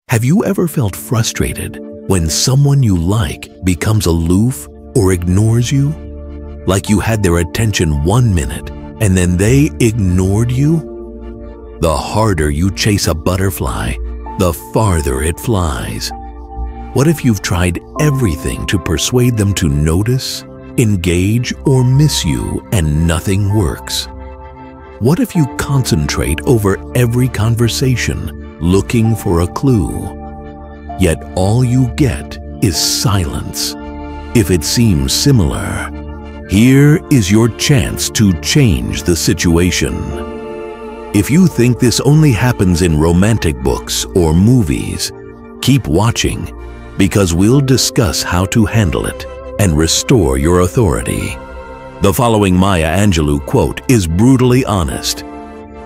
Have you ever felt frustrated when someone you like becomes aloof or ignores you? Like you had their attention 1 minute and then they ignored you? The harder you chase a butterfly, the farther it flies. What if you've tried everything to persuade them to notice, engage, or miss you and nothing works? What if you concentrate over every conversation, looking for a clue, yet all you get is silence? If it seems similar, here is your chance to change the situation. If you think this only happens in romantic books or movies, keep watching, because we'll discuss how to handle it and restore your authority. The following Maya Angelou quote is brutally honest.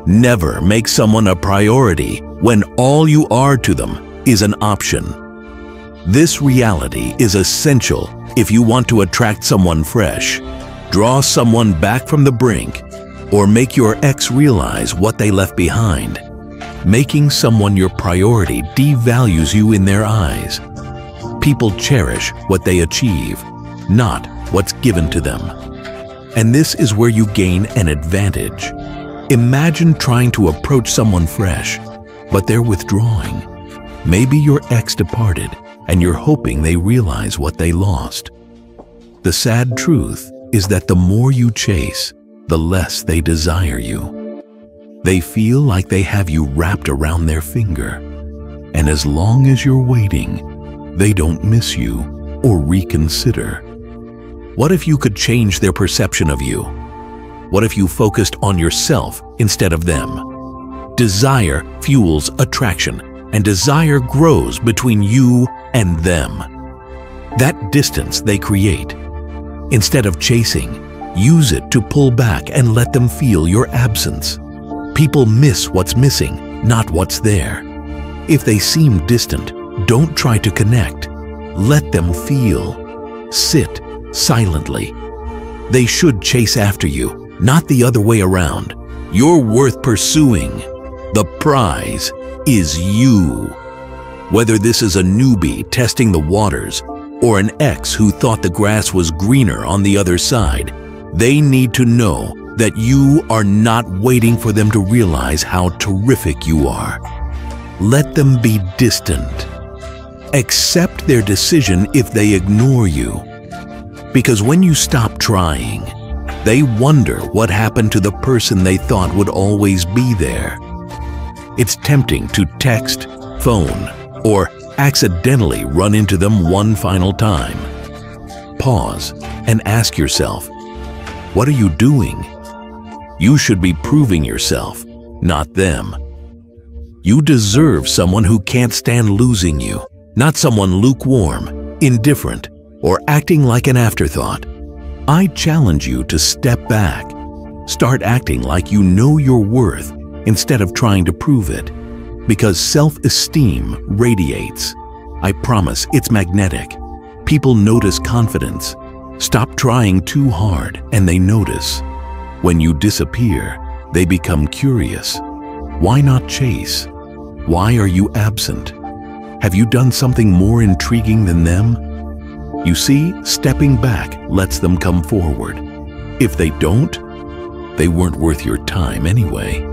Never make someone a priority when all you are to them is an option. This reality is essential if you want to attract someone fresh, draw someone back from the brink, or make your ex realize what they left behind. Making someone your priority devalues you in their eyes. People cherish what they achieve, not what's given to them. And this is where you gain an advantage. Imagine trying to approach someone fresh, but they're withdrawing. Maybe your ex departed and you're hoping they realize what they lost. The sad truth is that the more you chase, the less they desire you. They feel like they have you wrapped around their finger. And as long as you're waiting, they don't miss you or reconsider. What if you could change their perception of you? What if you focused on yourself instead of them? Desire fuels attraction, and desire grows between you and them. That distance they create. Instead of chasing, use it to pull back and let them feel your absence. People miss what's missing, not what's there. If they seem distant, don't try to connect. Let them feel. Sit silently. They should chase after you, not the other way around. You're worth pursuing. The prize is you. Whether this is a newbie testing the waters or an ex who thought the grass was greener on the other side, they need to know that you are not waiting for them to realize how terrific you are. Let them be distant. Accept their decision if they ignore you. Because when you stop trying, they wonder what happened to the person they thought would always be there. It's tempting to text, phone, or accidentally run into them one final time. Pause and ask yourself, what are you doing? You should be proving yourself, not them. You deserve someone who can't stand losing you, not someone lukewarm, indifferent, or acting like an afterthought. I challenge you to step back. Start acting like you know your worth instead of trying to prove it. Because self-esteem radiates. I promise it's magnetic. People notice confidence. Stop trying too hard and they notice. When you disappear, they become curious. Why not chase? Why are you absent? Have you done something more intriguing than them? You see, stepping back lets them come forward. If they don't, they weren't worth your time anyway.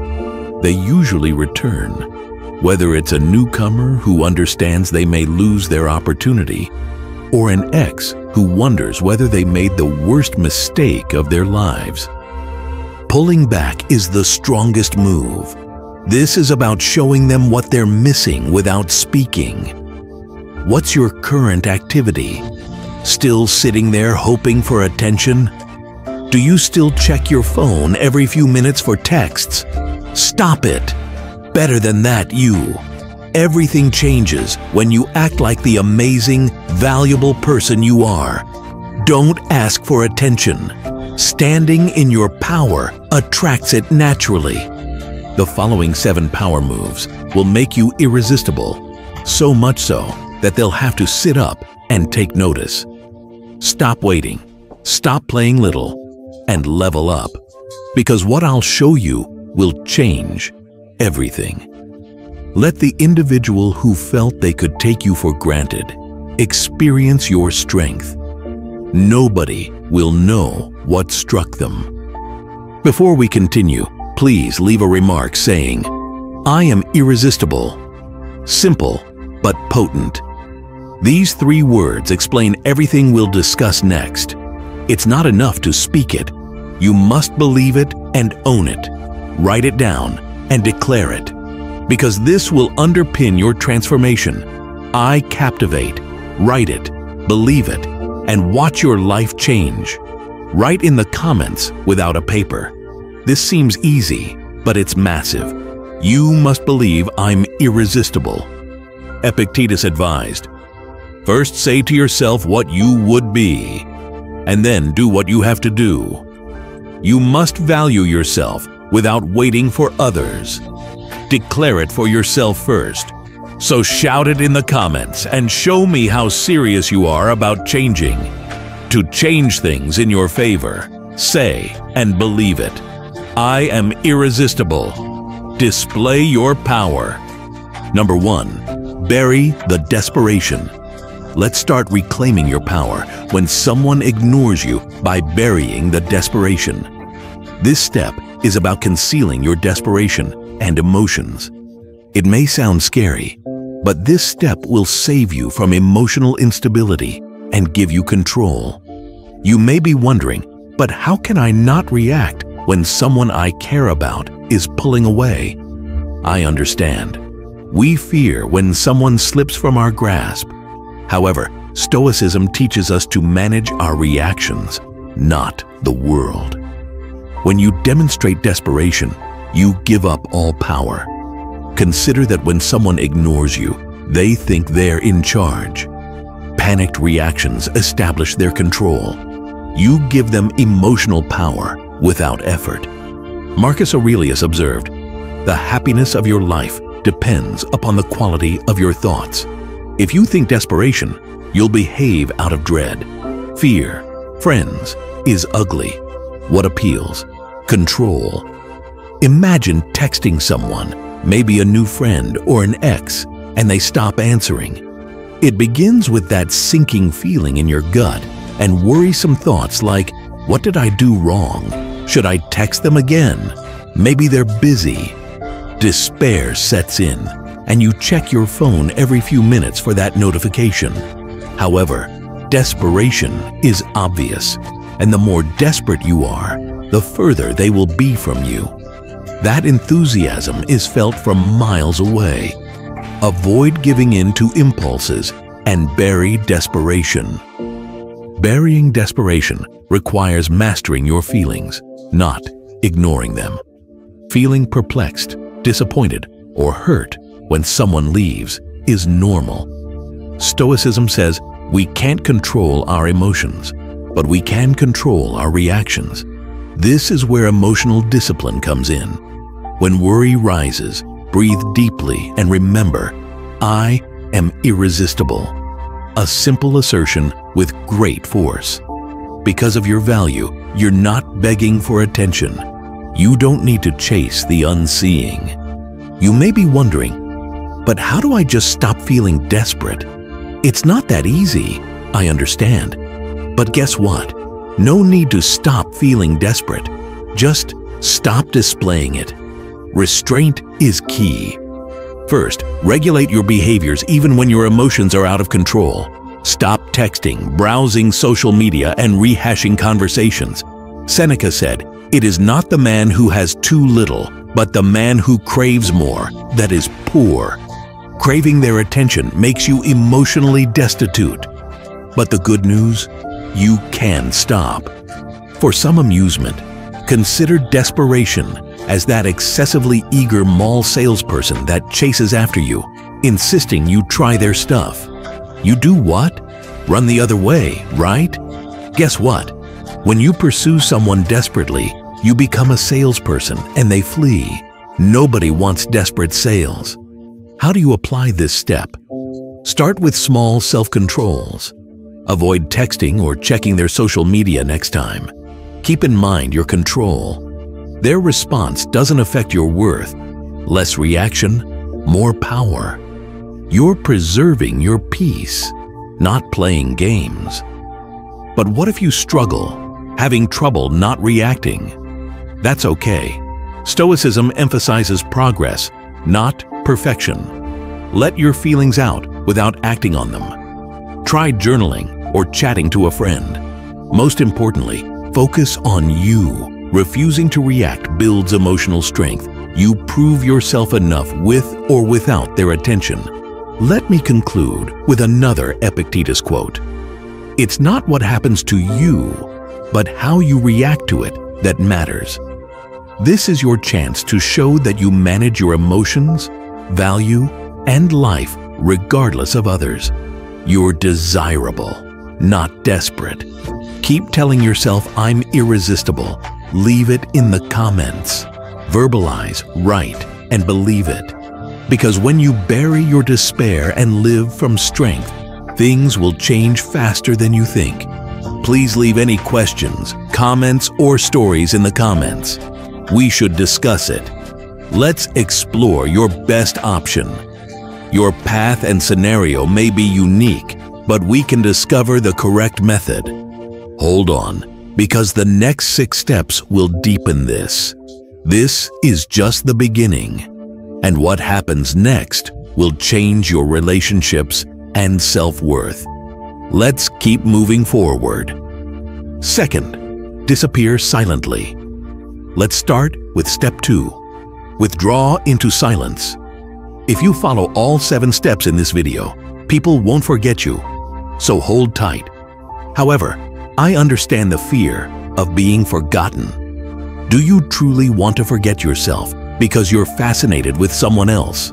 They usually return, whether it's a newcomer who understands they may lose their opportunity, or an ex who wonders whether they made the worst mistake of their lives. Pulling back is the strongest move. This is about showing them what they're missing without speaking. What's your current activity? Still sitting there hoping for attention? Do you still check your phone every few minutes for texts? Stop it. Better than that, you. Everything changes when you act like the amazing, valuable person you are. Don't ask for attention. Standing in your power attracts it naturally. The following 7 power moves will make you irresistible, so much so that they'll have to sit up and take notice. Stop waiting, stop playing little, and level up. Because what I'll show you will change everything. Let the individual who felt they could take you for granted experience your strength. Nobody will know what struck them. Before we continue, please leave a remark saying, "I am irresistible." Simple, but potent. These 3 words explain everything we'll discuss next. It's not enough to speak it. You must believe it and own it. Write it down and declare it, because this will underpin your transformation. I captivate. Write it, believe it, and watch your life change. Write in the comments without a paper. This seems easy, but it's massive. You must believe I'm irresistible. Epictetus advised, first say to yourself what you would be, and then do what you have to do. You must value yourself without waiting for others. Declare it for yourself first. So shout it in the comments and show me how serious you are about changing. To change things in your favor, say and believe it. I am irresistible. Display your power. Number 1, bury the desperation. Let's start reclaiming your power when someone ignores you by burying the desperation. This step is about concealing your desperation and emotions. It may sound scary, but this step will save you from emotional instability and give you control. You may be wondering, but how can I not react when someone I care about is pulling away? I understand. We fear when someone slips from our grasp. However, Stoicism teaches us to manage our reactions, not the world. When you demonstrate desperation, you give up all power. Consider that when someone ignores you, they think they're in charge. Panicked reactions establish their control. You give them emotional power without effort. Marcus Aurelius observed, "The happiness of your life depends upon the quality of your thoughts." If you think desperation, you'll behave out of dread. Fear, friends, is ugly. What appeals? Control. Imagine texting someone, maybe a new friend or an ex, and they stop answering. It begins with that sinking feeling in your gut and worrisome thoughts like, what did I do wrong? Should I text them again? Maybe they're busy. Despair sets in, and you check your phone every few minutes for that notification. However, desperation is obvious, and the more desperate you are, the further they will be from you. That enthusiasm is felt from miles away. Avoid giving in to impulses and bury desperation. Burying desperation requires mastering your feelings, not ignoring them. Feeling perplexed, disappointed, or hurt when someone leaves is normal. Stoicism says we can't control our emotions, but we can control our reactions. This is where emotional discipline comes in. When worry rises, breathe deeply and remember, I am irresistible. A simple assertion with great force. Because of your value, you're not begging for attention. You don't need to chase the unseeing. You may be wondering, but how do I just stop feeling desperate? It's not that easy, I understand. But guess what? No need to stop feeling desperate. Just stop displaying it. Restraint is key. First, regulate your behaviors even when your emotions are out of control. Stop texting, browsing social media, and rehashing conversations. Seneca said, "It is not the man who has too little, but the man who craves more that is poor." Craving their attention makes you emotionally destitute. But the good news? You can stop. For some amusement, consider desperation as that excessively eager mall salesperson that chases after you, insisting you try their stuff. You do what? Run the other way, right? Guess what? When you pursue someone desperately, you become a salesperson and they flee. Nobody wants desperate sales. How do you apply this step? Start with small self-controls. Avoid texting or checking their social media next time. Keep in mind your control. Their response doesn't affect your worth. Less reaction, more power. You're preserving your peace, not playing games. But what if you struggle, having trouble not reacting? That's okay. Stoicism emphasizes progress, not perfection. Let your feelings out without acting on them. Try journaling or chatting to a friend. Most importantly, focus on you. Refusing to react builds emotional strength. You prove yourself enough with or without their attention. Let me conclude with another Epictetus quote. It's not what happens to you, but how you react to it that matters. This is your chance to show that you manage your emotions, value, and life regardless of others. You're desirable, not desperate. Keep telling yourself, I'm irresistible. Leave it in the comments. Verbalize, write, and believe it. Because when you bury your despair and live from strength, things will change faster than you think. Please leave any questions, comments, or stories in the comments. We should discuss it. Let's explore your best option. Your path and scenario may be unique, but we can discover the correct method. Hold on, because the next 6 steps will deepen this. This is just the beginning, and what happens next will change your relationships and self-worth. Let's keep moving forward. Second, disappear silently. Let's start with step 2. Withdraw into silence. If you follow all 7 steps in this video, people won't forget you, so hold tight. However, I understand the fear of being forgotten. Do you truly want to forget yourself because you're fascinated with someone else?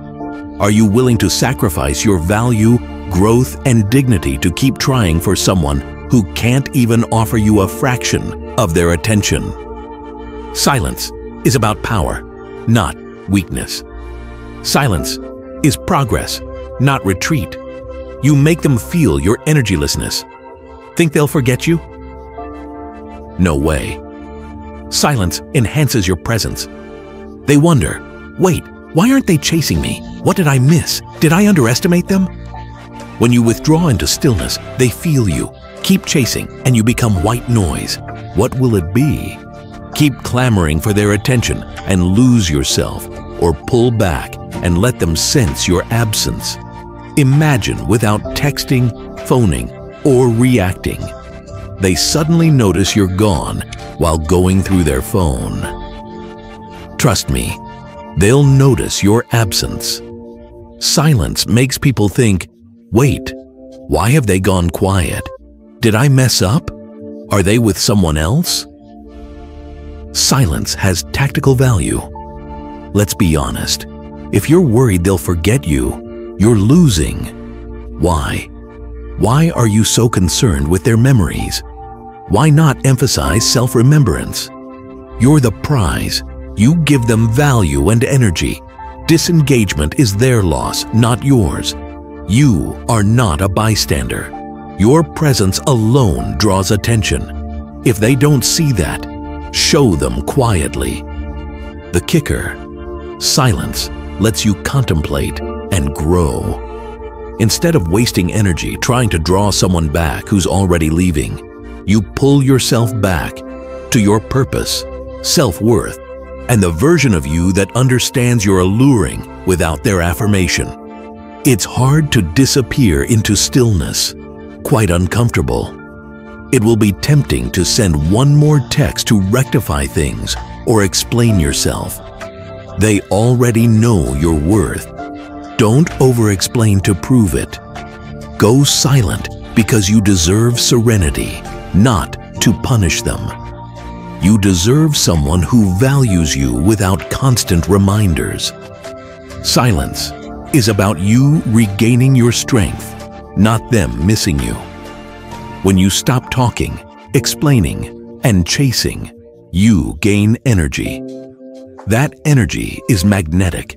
Are you willing to sacrifice your value, growth, and dignity to keep trying for someone who can't even offer you a fraction of their attention? Silence is about power, not weakness. Silence is progress, not retreat. You make them feel your energylessness. Think they'll forget you? No way. Silence enhances your presence. They wonder, wait, why aren't they chasing me? What did I miss? Did I underestimate them? When you withdraw into stillness, they feel you. Keep chasing and you become white noise. What will it be? Keep clamoring for their attention and lose yourself, or pull back and let them sense your absence. Imagine without texting, phoning, or reacting. They suddenly notice you're gone while going through their phone. Trust me, they'll notice your absence. Silence makes people think, wait, why have they gone quiet? Did I mess up? Are they with someone else? Silence has tactical value. Let's be honest. If you're worried they'll forget you, you're losing. Why? Why are you so concerned with their memories? Why not emphasize self-remembrance? You're the prize. You give them value and energy. Disengagement is their loss, not yours. You are not a bystander. Your presence alone draws attention. If they don't see that, show them quietly. The kicker, silence lets you contemplate and grow. Instead of wasting energy trying to draw someone back who's already leaving, you pull yourself back to your purpose, self-worth, and the version of you that understands you're alluring without their affirmation. It's hard to disappear into stillness, quite uncomfortable. It will be tempting to send one more text to rectify things or explain yourself. They already know your worth. Don't over-explain to prove it. Go silent because you deserve serenity, not to punish them. You deserve someone who values you without constant reminders. Silence is about you regaining your strength, not them missing you. When you stop talking, explaining, and chasing, you gain energy. That energy is magnetic.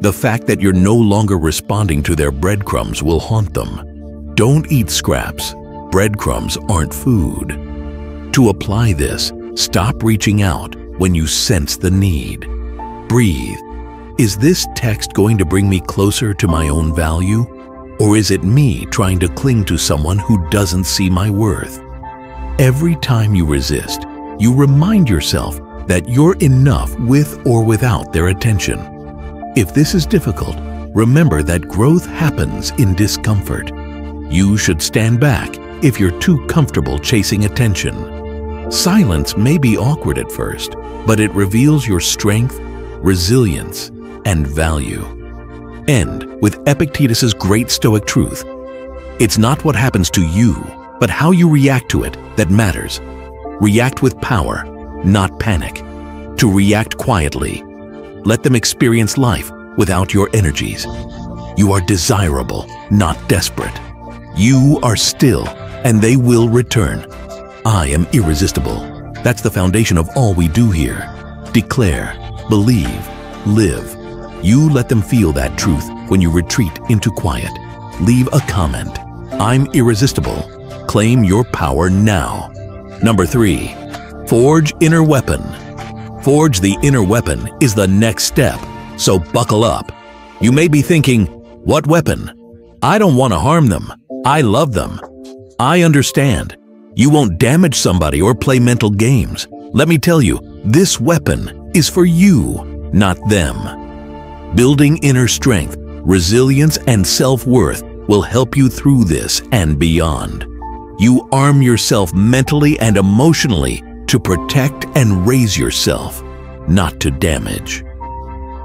The fact that you're no longer responding to their breadcrumbs will haunt them. Don't eat scraps. Breadcrumbs aren't food. To apply this, stop reaching out when you sense the need. Breathe. Is this text going to bring me closer to my own value? Or is it me trying to cling to someone who doesn't see my worth? Every time you resist, you remind yourself that you're enough with or without their attention. If this is difficult, remember that growth happens in discomfort. You should stand back if you're too comfortable chasing attention. Silence may be awkward at first, but it reveals your strength, resilience, and value. End with Epictetus's great Stoic truth. It's not what happens to you, but how you react to it that matters. React with power, not panic. To react quietly. Let them experience life without your energies. You are desirable, not desperate. You are still, and they will return. I am irresistible. That's the foundation of all we do here. Declare, believe, live. You let them feel that truth when you retreat into quiet. Leave a comment. I'm irresistible. Claim your power now. Number 3, forge inner weapon. Forge the inner weapon is the next step, so buckle up. You may be thinking, what weapon? I don't want to harm them. I love them. I understand. You won't damage somebody or play mental games. Let me tell you, this weapon is for you, not them. Building inner strength, resilience, and self-worth will help you through this and beyond. You arm yourself mentally and emotionally to protect and raise yourself, not to damage.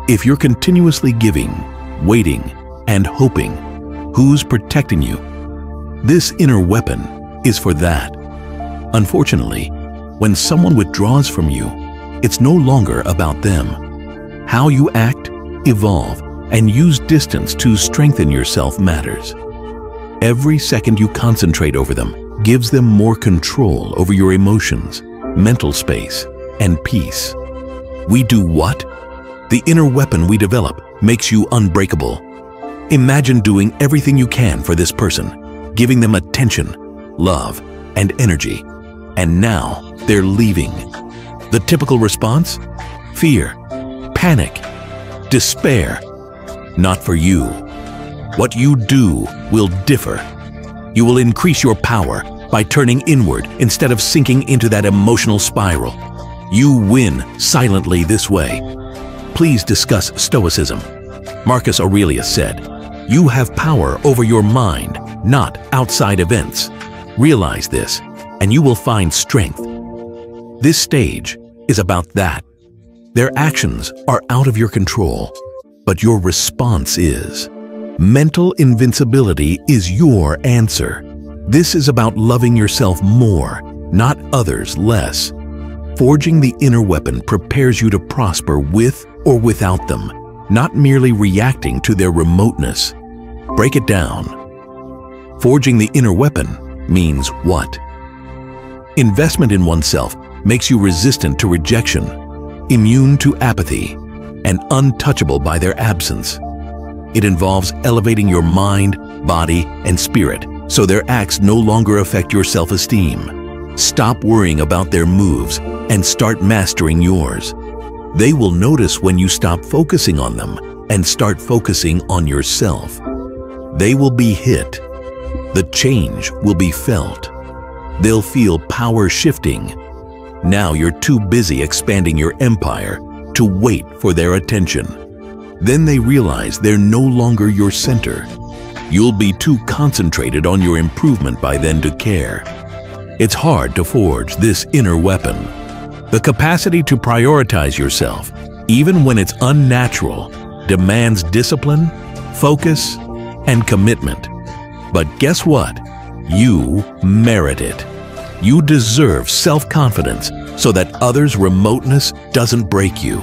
If you're continuously giving, waiting, and hoping, who's protecting you? This inner weapon is for that. Unfortunately, when someone withdraws from you, it's no longer about them. How you act, evolve, and use distance to strengthen yourself matters. Every second you concentrate over them gives them more control over your emotions, mental space, and peace. We do what? The inner weapon we develop makes you unbreakable. Imagine doing everything you can for this person, giving them attention, love, and energy, and now they're leaving. The typical response? Fear, panic, despair. Not for you. What you do will differ. You will increase your power by turning inward instead of sinking into that emotional spiral. You win silently this way. Please discuss Stoicism. Marcus Aurelius said, "You have power over your mind, not outside events. Realize this, and you will find strength." This stage is about that. Their actions are out of your control, but your response is. Mental invincibility is your answer. This is about loving yourself more, not others less. Forging the inner weapon prepares you to prosper with or without them, not merely reacting to their remoteness. Break it down. Forging the inner weapon means what? Investment in oneself makes you resistant to rejection, immune to apathy, and untouchable by their absence. It involves elevating your mind, body, and spirit so their acts no longer affect your self-esteem. Stop worrying about their moves and start mastering yours. They will notice when you stop focusing on them and start focusing on yourself. They will be hit. The change will be felt. They'll feel power shifting. Now you're too busy expanding your empire to wait for their attention. Then they realize they're no longer your center. You'll be too concentrated on your improvement by then to care. It's hard to forge this inner weapon. The capacity to prioritize yourself, even when it's unnatural, demands discipline, focus, and commitment. But guess what? You merit it. You deserve self-confidence so that others' remoteness doesn't break you.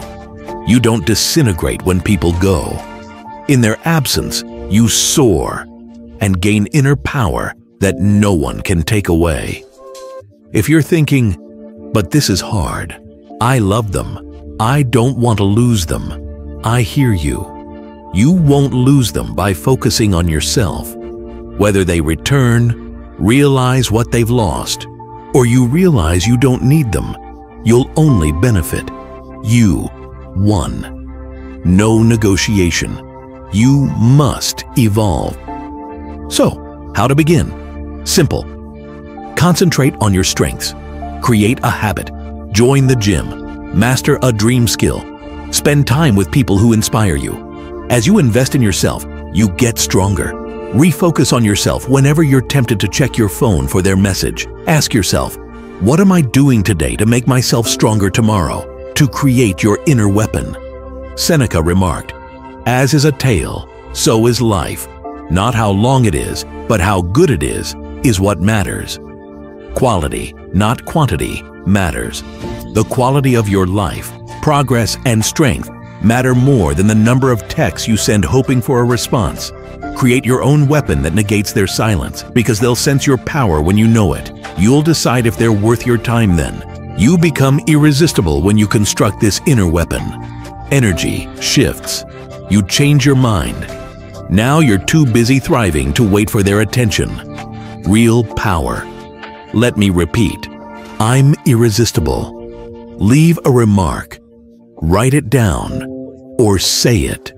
You don't disintegrate when people go. In their absence, you soar and gain inner power that no one can take away. If you're thinking, but this is hard, I love them, I don't want to lose them, I hear you. You won't lose them by focusing on yourself. Whether they return, realize what they've lost, or you realize you don't need them, you'll only benefit. You won. no negotiation. You must evolve. So, how to begin? Simple. Concentrate on your strengths. Create a habit. Join the gym. Master a dream skill. Spend time with people who inspire you. As you invest in yourself, you get stronger. Refocus on yourself whenever you're tempted to check your phone for their message. Ask yourself, what am I doing today to make myself stronger tomorrow? To create your inner weapon. Seneca remarked, "As is a tale, so is life. Not how long it is, but how good it is what matters." Quality, not quantity, matters. The quality of your life, progress, and strength matter more than the number of texts you send hoping for a response. Create your own weapon that negates their silence, because they'll sense your power when you know it. You'll decide if they're worth your time then. You become irresistible when you construct this inner weapon. Energy shifts. You change your mind. Now you're too busy thriving to wait for their attention. Real power. Let me repeat. I'm irresistible. Leave a remark. Write it down. Or say it.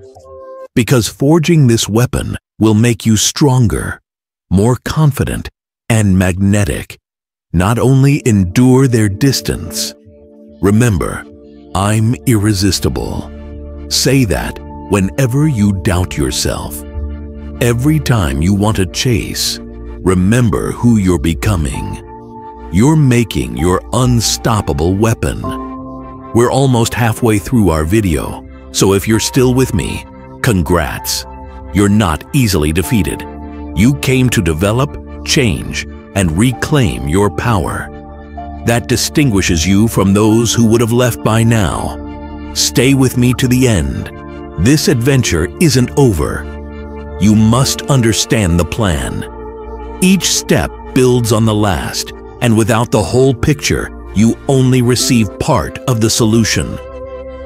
Because forging this weapon will make you stronger, more confident, and magnetic. Not only endure their distance. Remember, I'm irresistible. Say that whenever you doubt yourself. Every time you want to chase, remember who you're becoming. You're making your unstoppable weapon. We're almost halfway through our video, so if you're still with me, congrats. You're not easily defeated. You came to develop, change, and reclaim your power. That distinguishes you from those who would have left by now. Stay with me to the end. This adventure isn't over. You must understand the plan. Each step builds on the last, and without the whole picture, you only receive part of the solution.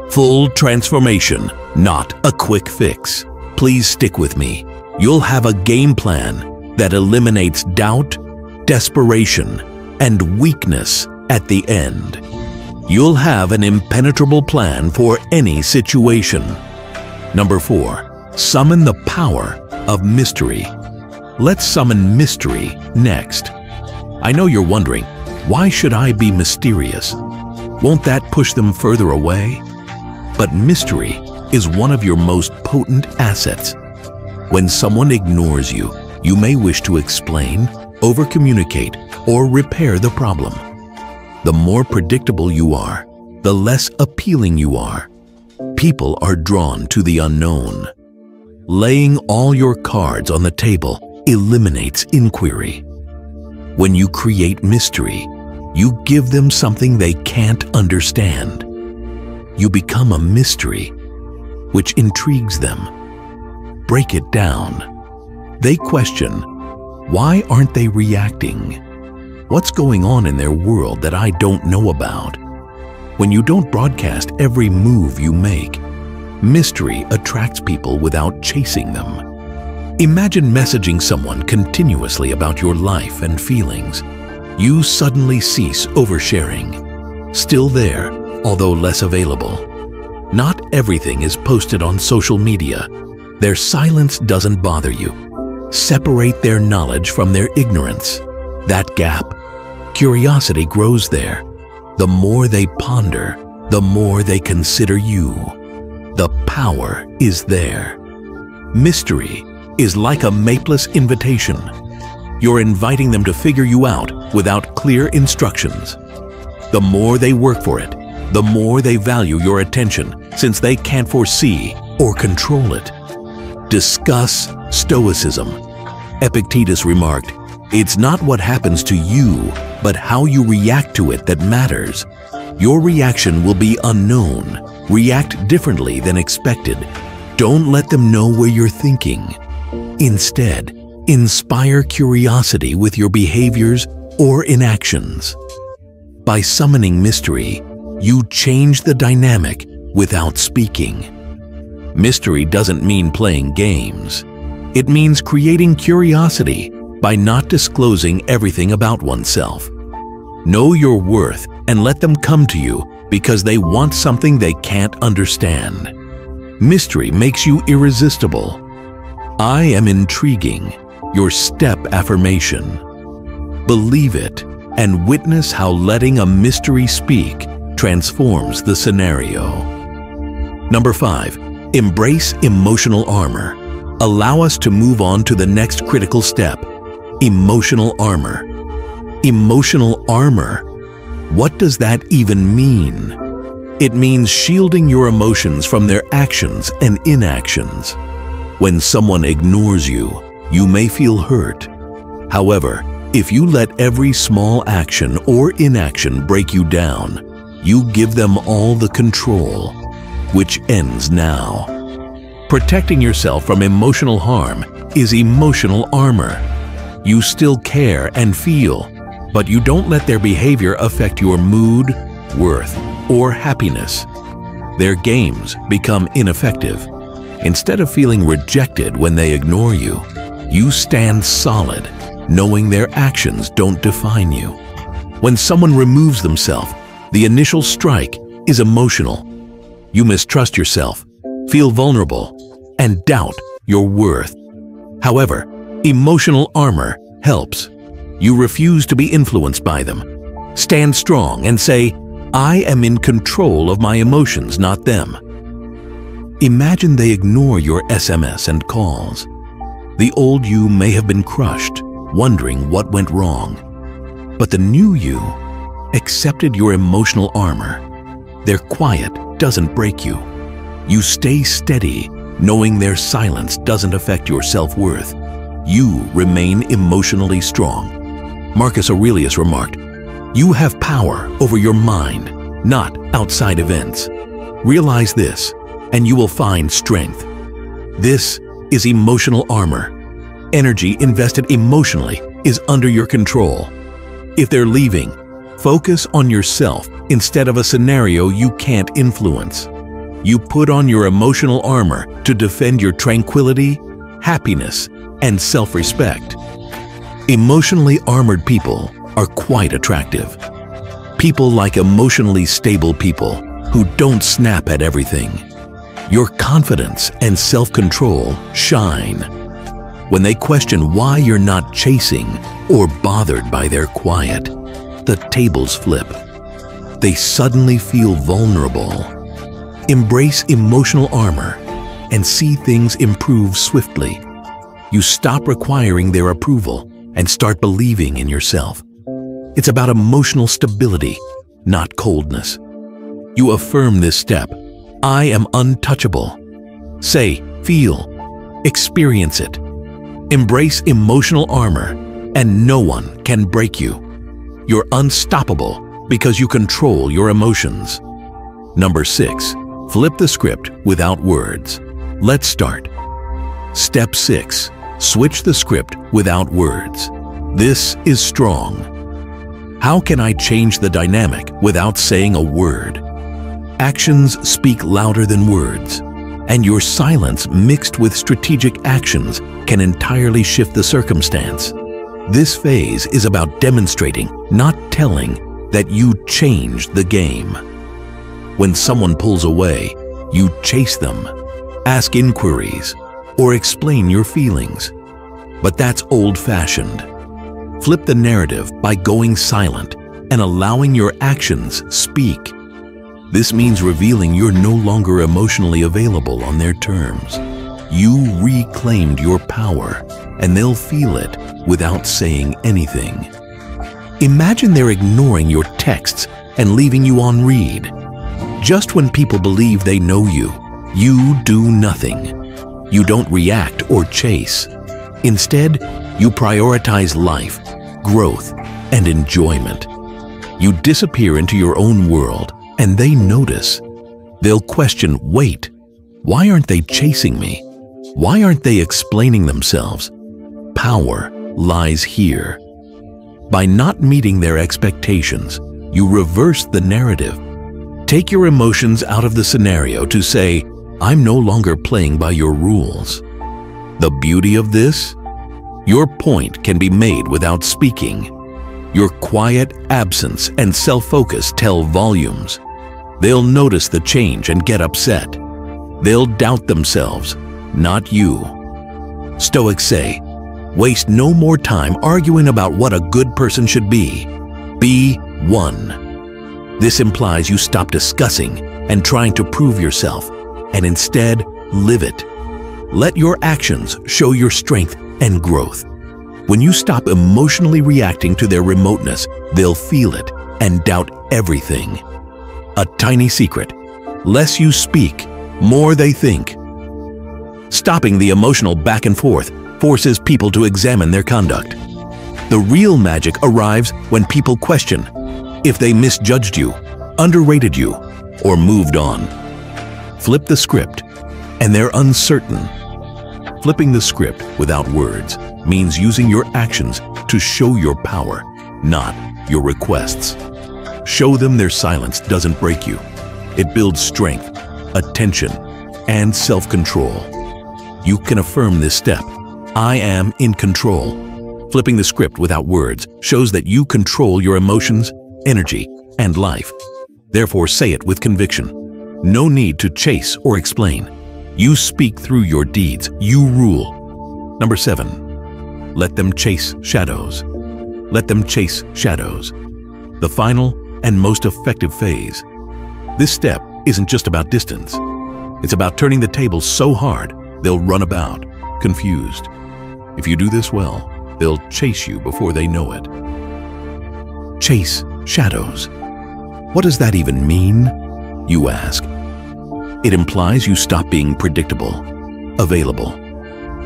Full transformation, not a quick fix. Please stick with me. You'll have a game plan that eliminates doubt, desperation, and weakness at the end. You'll have an impenetrable plan for any situation. Number 4, summon the power of mystery. Let's summon mystery next. I know you're wondering, why should I be mysterious? Won't that push them further away? But mystery is one of your most potent assets. When someone ignores you, you may wish to explain, over-communicate, or repair the problem. The more predictable you are, the less appealing you are. People are drawn to the unknown. Laying all your cards on the table eliminates inquiry. When you create mystery, you give them something they can't understand. You become a mystery, which intrigues them. Break it down. They question, why aren't they reacting? What's going on in their world that I don't know about? When you don't broadcast every move you make, mystery attracts people without chasing them. Imagine messaging someone continuously about your life and feelings. You suddenly cease oversharing. Still there, although less available. Not everything is posted on social media. Their silence doesn't bother you. Separate their knowledge from their ignorance. That gap, curiosity grows there. The more they ponder, the more they consider you. The power is there. Mystery is like a mapeless invitation. You're inviting them to figure you out without clear instructions. The more they work for it, the more they value your attention, since they can't foresee or control it. Discuss Stoicism. Epictetus remarked, "It's not what happens to you, but how you react to it that matters. Your reaction will be unknown. React differently than expected. Don't let them know where you're thinking. Instead, inspire curiosity with your behaviors or inactions." By summoning mystery, you change the dynamic without speaking. Mystery doesn't mean playing games. It means creating curiosity by not disclosing everything about oneself. Know your worth and let them come to you because they want something they can't understand. Mystery makes you irresistible. I am intriguing, your step affirmation. Believe it and witness how letting a mystery speak transforms the scenario. Number 5, embrace emotional armor. Allow us to move on to the next critical step, emotional armor. Emotional armor? What does that even mean? It means shielding your emotions from their actions and inactions. When someone ignores you, you may feel hurt. However, if you let every small action or inaction break you down, you give them all the control, which ends now. Protecting yourself from emotional harm is emotional armor. You still care and feel, but you don't let their behavior affect your mood, worth, or happiness. Their games become ineffective. Instead of feeling rejected when they ignore you, you stand solid, knowing their actions don't define you. When someone removes themselves, the initial strike is emotional. You mistrust yourself, feel vulnerable, and doubt your worth. However, emotional armor helps. You refuse to be influenced by them. Stand strong and say, I am in control of my emotions, not them. Imagine they ignore your SMS and calls. The old you may have been crushed, wondering what went wrong. But the new you accepted your emotional armor. Their quiet doesn't break you. You stay steady, knowing their silence doesn't affect your self-worth. You remain emotionally strong. Marcus Aurelius remarked, "You have power over your mind, not outside events." Realize this, and you will find strength. This is emotional armor. Energy invested emotionally is under your control. If they're leaving, focus on yourself instead of a scenario you can't influence. You put on your emotional armor to defend your tranquility, happiness, and self-respect. Emotionally armored people are quite attractive. People like emotionally stable people who don't snap at everything. Your confidence and self-control shine. When they question why you're not chasing or bothered by their quiet, the tables flip. They suddenly feel vulnerable. Embrace emotional armor and see things improve swiftly. You stop requiring their approval and start believing in yourself. It's about emotional stability, not coldness. You affirm this step. I am untouchable. Say, feel, experience it. Embrace emotional armor, and no one can break you. You're unstoppable because you control your emotions. Number 6, flip the script without words. Let's start. Step 6, switch the script without words. This is strong. How can I change the dynamic without saying a word? Actions speak louder than words, and your silence mixed with strategic actions can entirely shift the circumstance. This phase is about demonstrating, not telling, that you changed the game. When someone pulls away, you chase them, ask inquiries, or explain your feelings. But that's old-fashioned. Flip the narrative by going silent and allowing your actions speak. This means revealing you're no longer emotionally available on their terms. You reclaimed your power, and they'll feel it without saying anything. Imagine they're ignoring your texts and leaving you on read. Just when people believe they know you, you do nothing. You don't react or chase. Instead, you prioritize life, growth, and enjoyment. You disappear into your own world, and they notice. They'll question, wait, why aren't they chasing me? Why aren't they explaining themselves? Power lies here. By not meeting their expectations, you reverse the narrative. Take your emotions out of the scenario to say, I'm no longer playing by your rules. The beauty of this? Your point can be made without speaking. Your quiet absence and self-focus tell volumes. They'll notice the change and get upset. They'll doubt themselves, not you. Stoics say, waste no more time arguing about what a good person should be. Be one. This implies you stop discussing and trying to prove yourself, and instead live it. Let your actions show your strength and growth. When you stop emotionally reacting to their remoteness, they'll feel it and doubt everything. A tiny secret: less you speak, more they think. Stopping the emotional back and forth forces people to examine their conduct. The real magic arrives when people question if they misjudged you, underrated you, or moved on. Flip the script, and they're uncertain. Flipping the script without words means using your actions to show your power, not your requests. Show them their silence doesn't break you. It builds strength, attention, and self-control. You can affirm this step: I am in control. Flipping the script without words shows that you control your emotions, energy, and life. Therefore, say it with conviction. No need to chase or explain. You speak through your deeds. You rule. Number 7, let them chase shadows. Let them chase shadows. The final and most effective phase. This step isn't just about distance. It's about turning the tables so hard they'll run about, confused. If you do this well, they'll chase you before they know it. Chase shadows. What does that even mean, you ask? It implies you stop being predictable, available,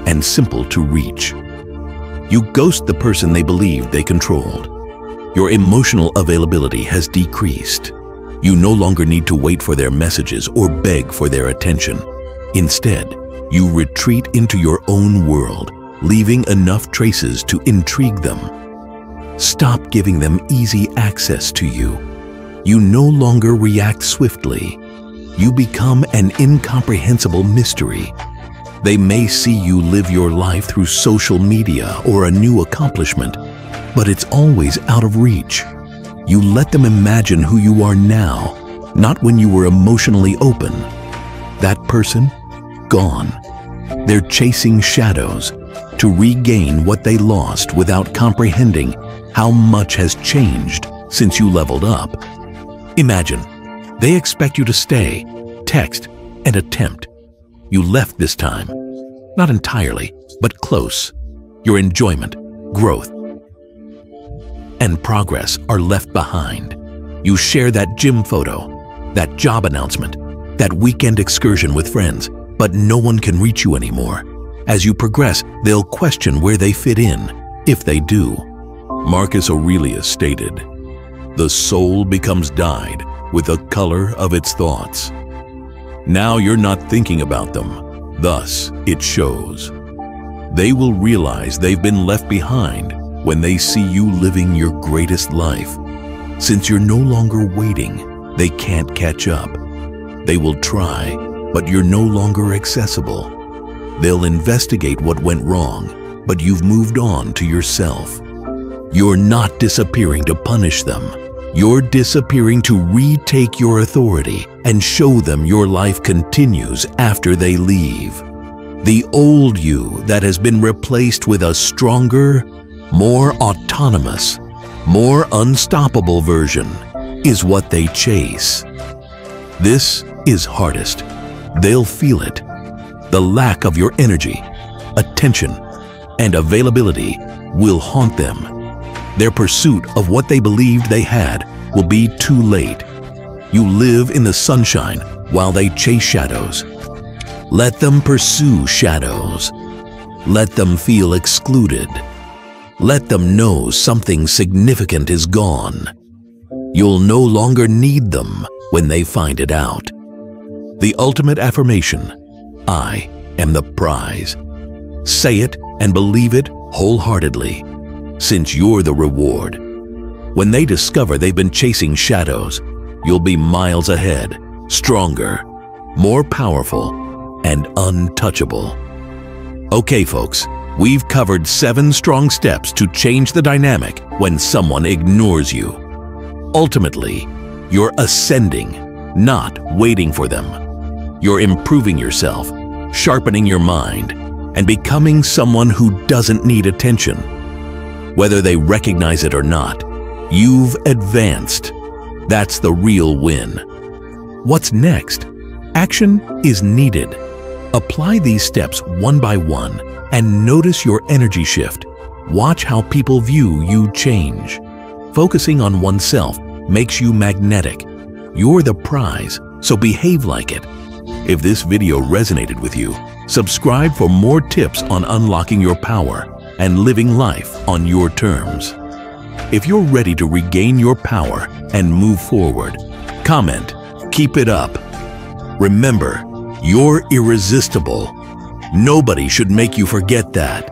and simple to reach. You ghost the person they believed they controlled. Your emotional availability has decreased. You no longer need to wait for their messages or beg for their attention. Instead, you retreat into your own world, leaving enough traces to intrigue them. Stop giving them easy access to you. You no longer react swiftly. You become an incomprehensible mystery. They may see you live your life through social media or a new accomplishment, but it's always out of reach. You let them imagine who you are now, not when you were emotionally open. That person, gone. They're chasing shadows to regain what they lost without comprehending how much has changed since you leveled up. Imagine, they expect you to stay, text, and attempt. You left this time. Not entirely, but close. Your enjoyment, growth, and progress are left behind. You share that gym photo, that job announcement, that weekend excursion with friends, but no one can reach you anymore. As you progress, they'll question where they fit in, if they do. Marcus Aurelius stated, "The soul becomes dyed with the color of its thoughts." Now you're not thinking about them, thus it shows. They will realize they've been left behind when they see you living your greatest life. Since you're no longer waiting, they can't catch up. They will try, but you're no longer accessible. They'll investigate what went wrong, but you've moved on to yourself. You're not disappearing to punish them. You're disappearing to retake your authority and show them your life continues after they leave. The old you that has been replaced with a stronger, more autonomous, more unstoppable version is what they chase. This is hardest. They'll feel it. The lack of your energy, attention, and availability will haunt them. Their pursuit of what they believed they had will be too late. You live in the sunshine while they chase shadows. Let them pursue shadows. Let them feel excluded. Let them know something significant is gone. You'll no longer need them when they find it out. The ultimate affirmation: I am the prize. Say it and believe it wholeheartedly, since you're the reward. When they discover they've been chasing shadows, you'll be miles ahead, stronger, more powerful, and untouchable. Okay, folks, we've covered 7 strong steps to change the dynamic when someone ignores you. Ultimately, you're ascending, not waiting for them. You're improving yourself, sharpening your mind, and becoming someone who doesn't need attention. Whether they recognize it or not, you've advanced. That's the real win. What's next? Action is needed. Apply these steps one by one and notice your energy shift. Watch how people view you change. Focusing on oneself makes you magnetic. You're the prize, so behave like it. If this video resonated with you, subscribe for more tips on unlocking your power and living life on your terms. If you're ready to regain your power and move forward, comment, "Keep it up." Remember, you're irresistible. Nobody should make you forget that.